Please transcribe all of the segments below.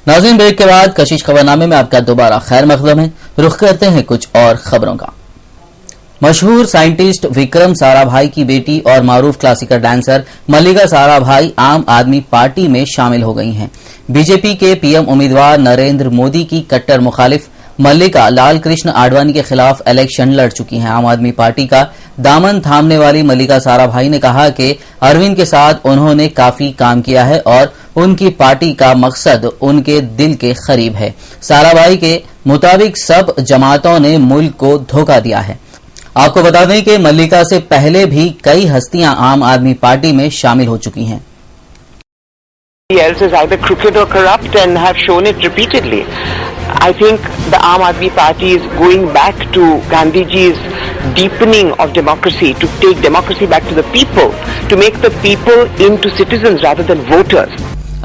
नाज़रीन, ब्रेक के बाद कशिश खबरनामे में आपका दोबारा खैर मकदम है। रुख करते हैं कुछ और खबरों का। मशहूर साइंटिस्ट विक्रम साराभाई की बेटी और मारूफ क्लासिकल डांसर मल्लिका साराभाई आम आदमी पार्टी में शामिल हो गई हैं। बीजेपी के पीएम उम्मीदवार नरेंद्र मोदी की कट्टर मुखालिफ मल्लिका लाल कृष्ण आडवाणी के खिलाफ इलेक्शन लड़ चुकी हैं। आम आदमी पार्टी का दामन थामने वाली मल्लिका साराभाई ने कहा कि अरविंद के साथ उन्होंने काफी काम किया है और उनकी पार्टी का मकसद उनके दिल के करीब है। साराभाई के मुताबिक सब जमातों ने मुल्क को धोखा दिया है। आपको बता दें कि मल्लिका से पहले भी कई हस्तियां आम आदमी पार्टी में शामिल हो चुकी हैं। else is either crooked or corrupt and have shown it repeatedly. I think the Aam Aadmi Party is going back to Gandhiji's deepening of democracy, to take democracy back to the people, to make the people into citizens rather than voters.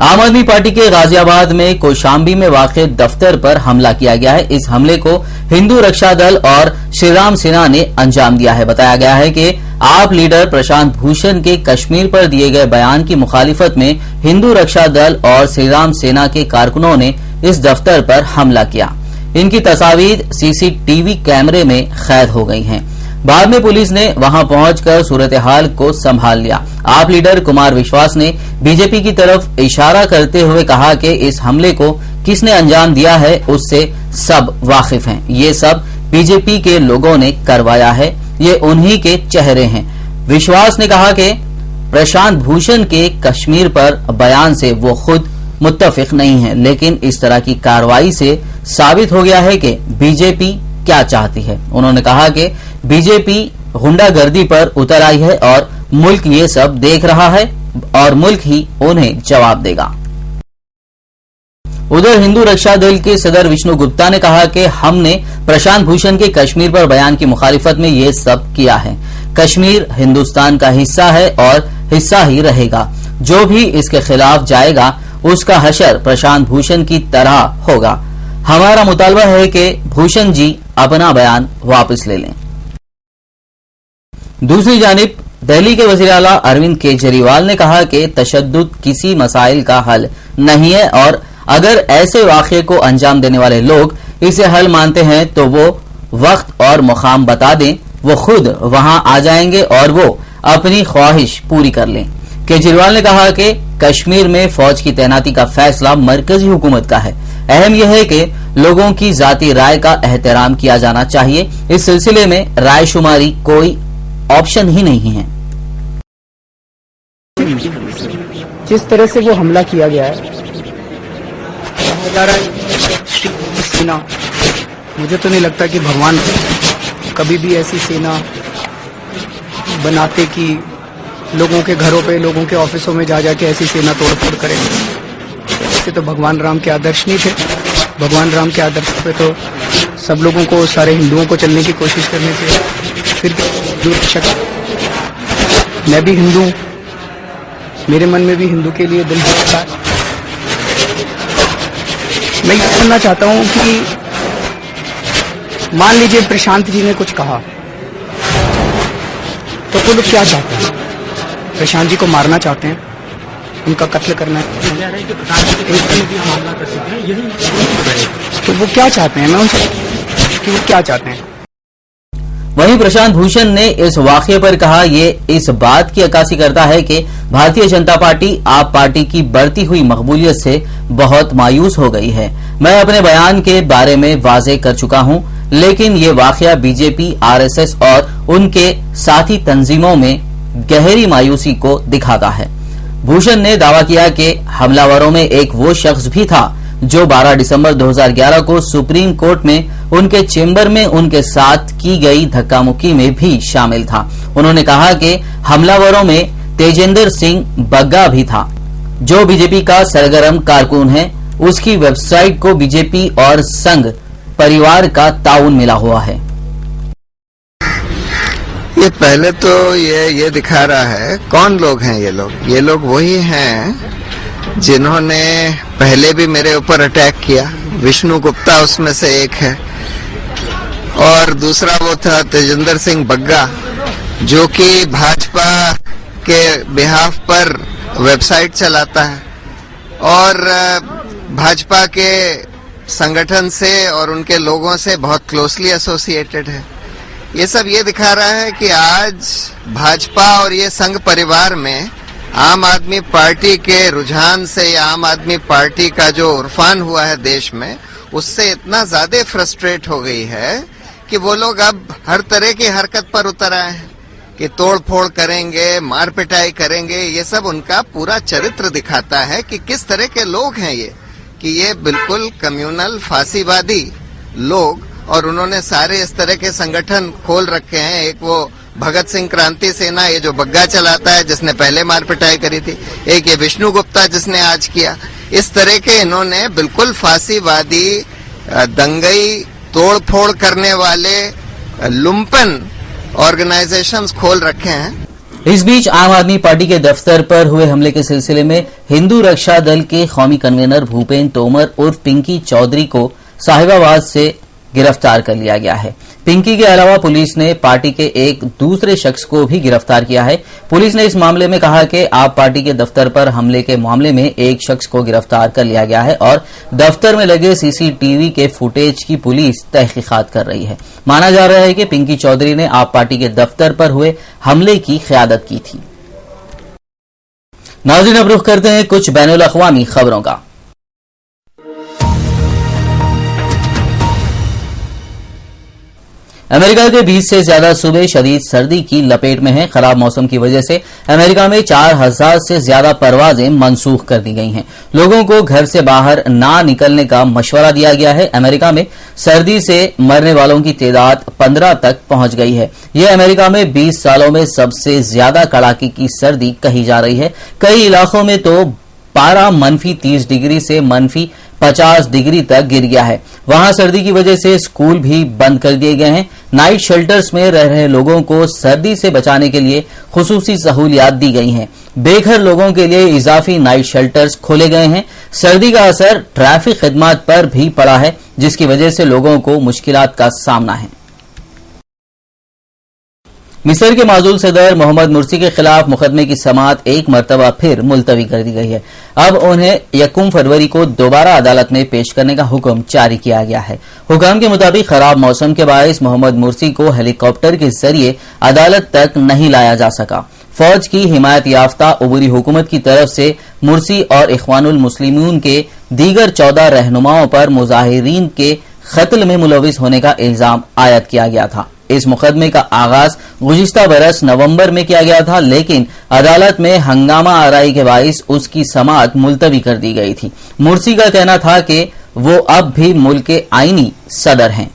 आम आदमी party के गाजियाबाद में कौशाम्बी में वाक़ दफ्तर पर हमला किया गया है। इस हमले को हिंदू रक्षा दल और श्रीराम सेना ने अंजाम दिया है। बताया गया है कि आप लीडर प्रशांत भूषण के कश्मीर पर दिए गए बयान की मुखालिफत में हिंदू रक्षा दल और श्रीराम सेना के कारकुनों ने इस दफ्तर पर हमला किया। इनकी तस्वीर सीसीटीवी कैमरे में कैद हो गई हैं। बाद में पुलिस ने वहां पहुंचकर सूरत हाल को संभाल लिया। आप लीडर कुमार विश्वास ने बीजेपी की तरफ इशारा करते हुए कहा कि इस हमले को किसने अंजाम दिया है उससे सब वाकिफ हैं। ये सब बीजेपी के लोगों ने करवाया है, ये उन्हीं के चेहरे हैं। विश्वास ने कहा कि प्रशांत भूषण के कश्मीर पर बयान से वो खुद मुत्तफिक नहीं है, लेकिन इस तरह की कार्रवाई से साबित हो गया है कि बीजेपी क्या चाहती है। उन्होंने कहा कि बीजेपी गुंडागर्दी पर उतर आई है और मुल्क ये सब देख रहा है और मुल्क ही उन्हें जवाब देगा। उधर हिंदू रक्षा दल के सदर विष्णु गुप्ता ने कहा कि हमने प्रशांत भूषण के कश्मीर पर बयान की मुखालिफत में ये सब किया है। कश्मीर हिंदुस्तान का हिस्सा है और हिस्सा ही रहेगा। जो भी इसके खिलाफ जाएगा उसका हशर प्रशांत भूषण की तरह होगा। हमारा मुतालबा है कि भूषण जी अपना बयान वापस ले लें। दूसरी जानिब दिल्ली के वज़ीर आला अरविंद केजरीवाल ने कहा कि तशद्दुद किसी मसाइल का हल नहीं है और अगर ऐसे वाक़े को अंजाम देने वाले लोग इसे हल मानते हैं तो वो वक्त और मुकाम बता दें, वो खुद वहां आ जाएंगे और वो अपनी ख्वाहिश पूरी कर लें। केजरीवाल ने कहा कि कश्मीर में फौज की तैनाती का फैसला मरकजी हुकूमत का है। अहम यह है कि लोगों की जाती राय का एहतराम किया जाना चाहिए। इस सिलसिले में रायशुमारी कोई ऑप्शन ही नहीं है। जिस तरह से वो हमला किया गया है, सेना, मुझे तो नहीं लगता कि भगवान कभी भी ऐसी सेना बनाते कि लोगों के घरों पे, लोगों के ऑफिसों में जा जाके ऐसी सेना तोड़फोड़ करेंगे। ऐसे तो भगवान राम के आदर्श नहीं थे। भगवान राम के आदर्श पे तो सब लोगों को, सारे हिंदुओं को चलने की कोशिश करनी चाहिए। फिर मैं भी हिंदू हूं, मेरे मन में भी हिंदू के लिए दिल होता है। मैं ये कहना चाहता हूं कि मान लीजिए प्रशांत जी ने कुछ कहा तो वो लोग क्या चाहते हैं? प्रशांत जी को मारना चाहते हैं, उनका कत्ल करना है। तो वो क्या चाहते हैं? मैं उनसे कि वो क्या चाहते हैं। वहीं प्रशांत भूषण ने इस वाक़े पर कहा, ये इस बात की अक्कासी करता है कि भारतीय जनता पार्टी आप पार्टी की बढ़ती हुई मकबूलियत से बहुत मायूस हो गई है। मैं अपने बयान के बारे में वाज़ेह कर चुका हूं, लेकिन ये वाक़या बीजेपी, आरएसएस और उनके साथी तंजीमों में गहरी मायूसी को दिखाता है। भूषण ने दावा किया कि हमलावरों में एक वो शख्स भी था जो 12 दिसंबर 2011 को सुप्रीम कोर्ट में उनके चेंबर में उनके साथ की गई धक्का मुक्की में भी शामिल था। उन्होंने कहा कि हमलावरों में तेजेंद्र सिंह बग्गा भी था, जो बीजेपी का सरगर्म कारकुन है। उसकी वेबसाइट को बीजेपी और संघ परिवार का ताउन मिला हुआ है। ये पहले तो ये दिखा रहा है कौन लोग हैं ये लोग वही हैं जिन्होंने पहले भी मेरे ऊपर अटैक किया। विष्णु गुप्ता उसमें से एक है और दूसरा वो था तेजेंद्र सिंह बग्गा, जो कि भाजपा के बिहाफ पर वेबसाइट चलाता है और भाजपा के संगठन से और उनके लोगों से बहुत क्लोजली एसोसिएटेड है। ये सब ये दिखा रहा है कि आज भाजपा और ये संघ परिवार में आम आदमी पार्टी के रुझान से या आम आदमी पार्टी का जो उर्फान हुआ है देश में, उससे इतना ज्यादा फ्रस्ट्रेट हो गई है कि वो लोग अब हर तरह की हरकत पर उतर आए हैं कि तोड़ फोड़ करेंगे, मार पिटाई करेंगे। ये सब उनका पूरा चरित्र दिखाता है कि किस तरह के लोग हैं ये, कि ये बिल्कुल कम्युनल फांसीवादी लोग, और उन्होंने सारे इस तरह के संगठन खोल रखे हैं। एक वो भगत सिंह क्रांति सेना, ये जो बग्गा चलाता है, जिसने पहले मार पिटाई करी थी, एक ये विष्णु गुप्ता जिसने आज किया। इस तरह के इन्होंने बिल्कुल फांसीवादी, दंगई, तोड़ फोड़ करने वाले लुम्पन ऑर्गेनाइजेशंस खोल रखे हैं। इस बीच आम आदमी पार्टी के दफ्तर पर हुए हमले के सिलसिले में हिंदू रक्षा दल के कौमी कन्वीनर भूपेंद्र तोमर उर्फ पिंकी चौधरी को साहिबाबाद से गिरफ्तार कर लिया गया है। पिंकी के अलावा पुलिस ने पार्टी के एक दूसरे शख्स को भी गिरफ्तार किया है। पुलिस ने इस मामले में कहा कि आप पार्टी के दफ्तर पर हमले के मामले में एक शख्स को गिरफ्तार कर लिया गया है और दफ्तर में लगे सीसीटीवी के फुटेज की पुलिस तहकीकात कर रही है। माना जा रहा है कि पिंकी चौधरी ने आप पार्टी के दफ्तर पर हुए हमले की क़यादत की थी। नाज़रीन, अब रुख करते हैं कुछ बैनुल अक़वामी खबरों का। अमेरिका के 20 से ज्यादा सूबे शदीद सर्दी की लपेट में हैं। खराब मौसम की वजह से अमेरिका में 4000 से ज्यादा परवाजें मनसूख कर दी गई हैं। लोगों को घर से बाहर ना निकलने का मशवरा दिया गया है। अमेरिका में सर्दी से मरने वालों की तादाद 15 तक पहुंच गई है। यह अमेरिका में 20 सालों में सबसे ज्यादा कड़ाके की सर्दी कही जा रही है। कई इलाकों में तो पारा -30 डिग्री से -50 डिग्री तक गिर गया है। वहां सर्दी की वजह से स्कूल भी बंद कर दिए गए हैं। नाइट शेल्टर्स में रह रहे लोगों को सर्दी से बचाने के लिए खुसूसी सहूलियात दी गई हैं। बेघर लोगों के लिए इजाफी नाइट शेल्टर्स खोले गए हैं। सर्दी का असर ट्रैफिक खिदमात पर भी पड़ा है, जिसकी वजह से लोगों को मुश्किलात का सामना है। मिस्र के माजूल सदर मोहम्मद मुर्सी के खिलाफ मुकदमे की समाअत एक मरतबा फिर मुलतवी कर दी गई है। अब उन्हें 1 फरवरी को दोबारा अदालत में पेश करने का हुक्म जारी किया गया है। हुक्म के मुताबिक खराब मौसम के बायस मोहम्मद मुर्सी को हेलीकॉप्टर के जरिए अदालत तक नहीं लाया जा सका। फौज की हिमायत याफ्ता उबूरी हुकूमत की तरफ से मुर्सी और इख्वानुल मुस्लिमीन के दीगर 14 रहनुमाओं पर मुजाहिरीन के कत्ल में मुलविस होने का इल्जाम आयद किया गया था। इस मुकदमे का आगाज गुज़िश्ता बरस नवंबर में किया गया था, लेकिन अदालत में हंगामा आराई के बाइस उसकी समाअत मुलतवी कर दी गई थी। मुर्सी का कहना था कि वो अब भी मुल्क के आईनी सदर हैं।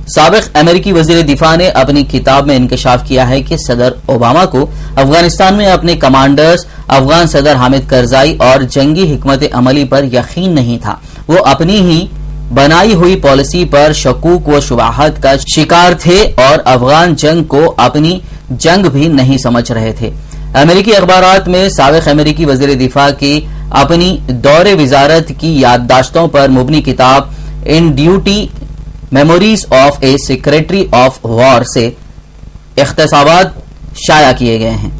साबिक अमेरिकी वजीर दिफा ने अपनी किताब में इंकशाफ किया है कि सदर ओबामा को अफगानिस्तान में अपने कमांडर्स अफगान सदर हामिद करजाई और जंगी हिकमत अमली पर यकीन नहीं था। वो अपनी ही बनाई हुई पॉलिसी पर शकूक व शुबाहत का शिकार थे और अफगान जंग को अपनी जंग भी नहीं समझ रहे थे। अमेरिकी अखबारात में साबिक अमेरिकी वजीर दिफा की अपनी दौरे विजारत की याददाश्तों पर मुबनी किताब in duty memories of a secretary of war से इख्तिसाबात शाया किए गए हैं।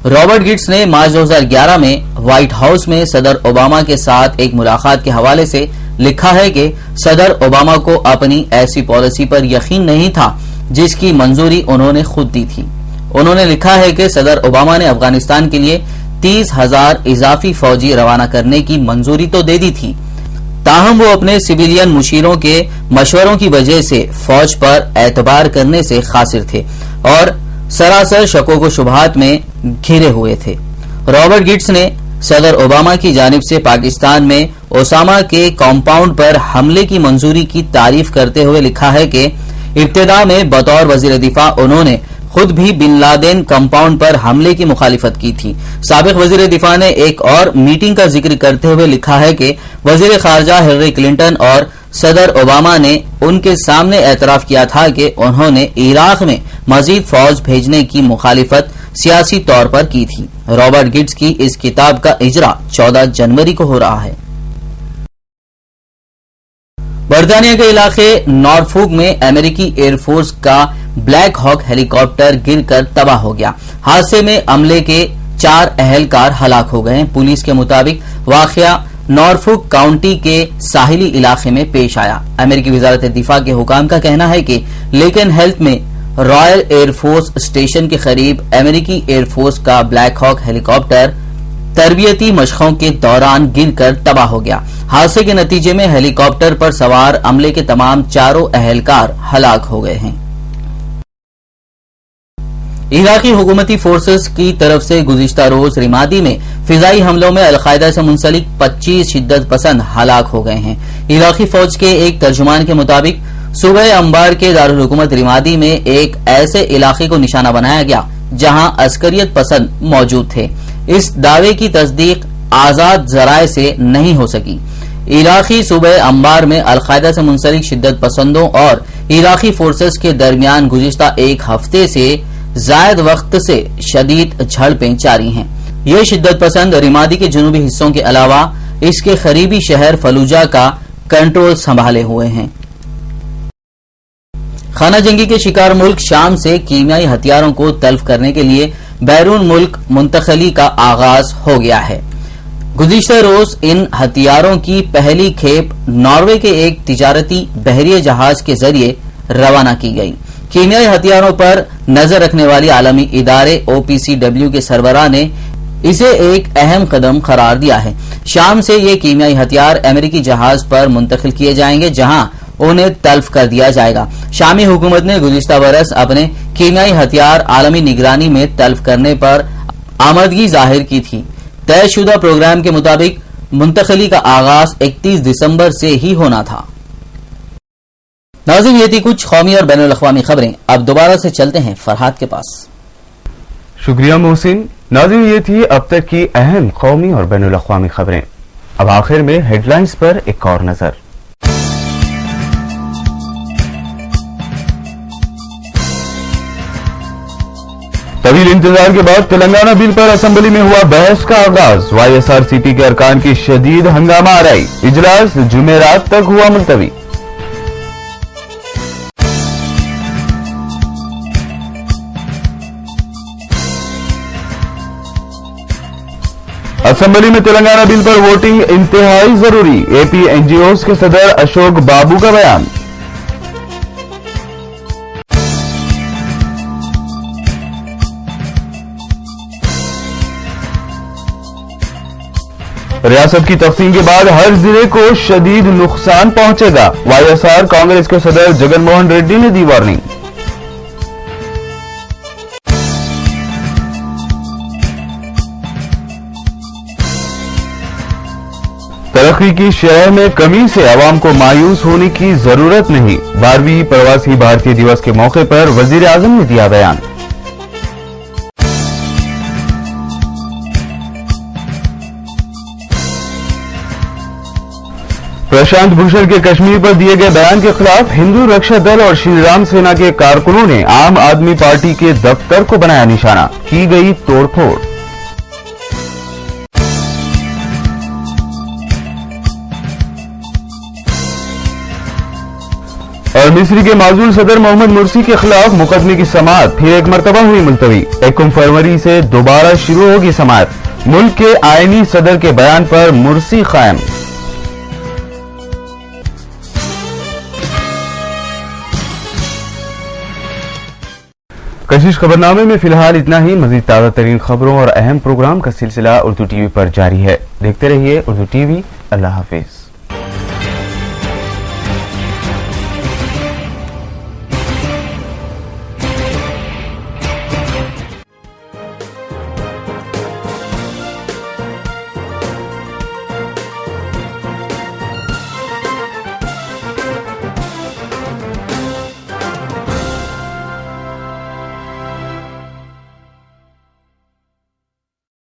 रॉबर्ट गिट्स ने मार्च 2011 में व्हाइट हाउस में सदर ओबामा के साथ एक मुलाकात के हवाले से लिखा है कि सदर ओबामा को अपनी ऐसी पॉलिसी पर यकीन नहीं था जिसकी मंजूरी उन्होंने खुद दी थी। उन्होंने लिखा है कि सदर ओबामा ने अफगानिस्तान के लिए 30,000 इजाफी फौजी रवाना करने की मंजूरी तो दे दी थी, ताहम वो अपने सिविलियन मुशीरों के मशवरों की वजह से फौज पर एतबार करने से खासिर थे और सरासर शकों को शुबहात में घिरे हुए थे। रॉबर्ट गिट्स ने सदर ओबामा की जानिब से पाकिस्तान में ओसामा के कॉम्पाउंड पर हमले की मंजूरी की तारीफ करते हुए लिखा है कि इब्तिदा में बतौर वजीर दिफा उन्होंने खुद भी बिन लादेन कंपाउंड पर हमले की मुखालिफत की थी। साबिक वजीर दिफा ने एक और मीटिंग का जिक्र करते हुए लिखा है कि वजीर खारजा हिलरी क्लिंटन और सदर ओबामा ने उनके सामने एतराफ किया था कि उन्होंने इराक में मजीद फौज भेजने की मुखालिफत सियासी तौर पर की थी। रॉबर्ट गिट्स की इस किताब का इजरा 14 जनवरी को हो रहा है। बर्तानिया के इलाके नॉरफोक में अमेरिकी एयरफोर्स का ब्लैक हॉक हेलीकॉप्टर गिरकर तबाह हो गया। हादसे में अमले के 4 अहलकार हलाक हो गए हैं। पुलिस के मुताबिक वाकया नॉर्फुक काउंटी के साहिली इलाके में पेश आया। अमेरिकी वजारत दिफा के हुकाम का कहना है कि लेकिन हेल्थ में रॉयल एयरफोर्स स्टेशन के करीब अमेरिकी एयरफोर्स का ब्लैक हॉक हेलीकॉप्टर तरबियती मशकों के दौरान गिरकर तबाह हो गया। हादसे के नतीजे में हेलीकॉप्टर पर सवार अमले के तमाम 4 अहलकार हलाक हो गए हैं। इराकी हुकूमती फोर्सेस की तरफ से गुज़िश्ता रोज रिमादी में फिजाई हमलों में अलकायदा से मुंसलिक 25 शिद्दत पसंद हलाक हो गए हैं। इराकी फौज के एक तर्जुमान के मुताबिक सुबह अंबार के दारुल हुकूमत रिमादी में एक ऐसे इलाके को निशाना बनाया गया जहां अस्करियत पसंद मौजूद थे। इस दावे की तस्दीक आजाद जराये से नहीं हो सकी। इराकी सूबे अंबार में अलकायदा से मुंसलिक शिद्दत पसंदों और इराकी फोर्सेस के दरमियान गुज़िश्ता एक हफ्ते से जायद वक्त से शदीद झड़पें जारी हैं। ये शिद्दत पसंद रिमादी के जुनूबी हिस्सों के अलावा इसके करीबी शहर फलूजा का कंट्रोल संभाले हुए हैं। खाना जंगी के शिकार मुल्क शाम से कीमियाई हथियारों को तल्फ करने के लिए बैरून मुल्क मुंतकली का आगाज हो गया है। गुज़िश्ता रोज इन हथियारों की पहली खेप नॉर्वे के एक तिजारती बहरीय जहाज के जरिए रवाना की गई। कीमियाई हथियारों पर नजर रखने वाली आलमी इदारे OPCW के सरबराह ने इसे एक अहम कदम करार दिया है। शाम से ये कीमियाई हथियार अमेरिकी जहाज पर मुंतकिल किए जाएंगे जहां उन्हें तल्फ कर दिया जाएगा। शामी हुकूमत ने गुज़िश्ता बरस अपने कीमियाई हथियार आलमी निगरानी में तल्फ करने पर आमदगी जाहिर की थी। तयशुदा प्रोग्राम के मुताबिक मुंतकली का आगाज 31 दिसंबर से ही होना था। नाज़रीन, ये थी कुछ कौमी और बैनुल अक़वामी खबरें। अब दोबारा से चलते हैं फरहाद के पास। शुक्रिया मोहसिन। नाज़रीन, ये थी अब तक की अहम कौमी और बैनुल अक़वामी खबरें। अब आखिर में हेडलाइंस पर एक और नजर। तवील इंतजार के बाद तेलंगाना बिल पर असेंबली में हुआ बहस का आगाज। YSRCP के अरकान की शदीद हंगामा आराई। इजलास जुमेरात तक हुआ मुलतवी। असेंबली में तेलंगाना बिल पर वोटिंग इंतहाई जरूरी। AP NGOs के सदर अशोक बाबू का बयान। रियासत की तकसीम के बाद हर जिले को शदीद नुकसान पहुंचेगा। YSR कांग्रेस के सदर जगनमोहन रेड्डी ने दी वार्निंग। तरक्की की शरह में कमी से आवाम को मायूस होने की जरूरत नहीं। 12वीं प्रवासी भारतीय दिवस के मौके पर वजीर आजम ने दिया बयान। प्रशांत भूषण के कश्मीर पर दिए गए बयान के खिलाफ हिंदू रक्षा दल और श्री राम सेना के कारकुनों ने आम आदमी पार्टी के दफ्तर को बनाया निशाना। की गई तोड़फोड़। और मिस्र के माजूल सदर मोहम्मद मुर्सी के खिलाफ मुकदमे की समाअत फिर एक मरतबा हुई मुलतवी। 1 फरवरी से दोबारा शुरू होगी समाअत। मुल्क के आईनी सदर के बयान पर मुर्सी कायम। कशिश खबरनामे में फिलहाल इतना ही। मजीद ताज़ा तरीन खबरों और अहम प्रोग्राम का सिलसिला उर्दू TV पर जारी है। देखते रहिए उर्दू TV। अल्लाह हाफिज।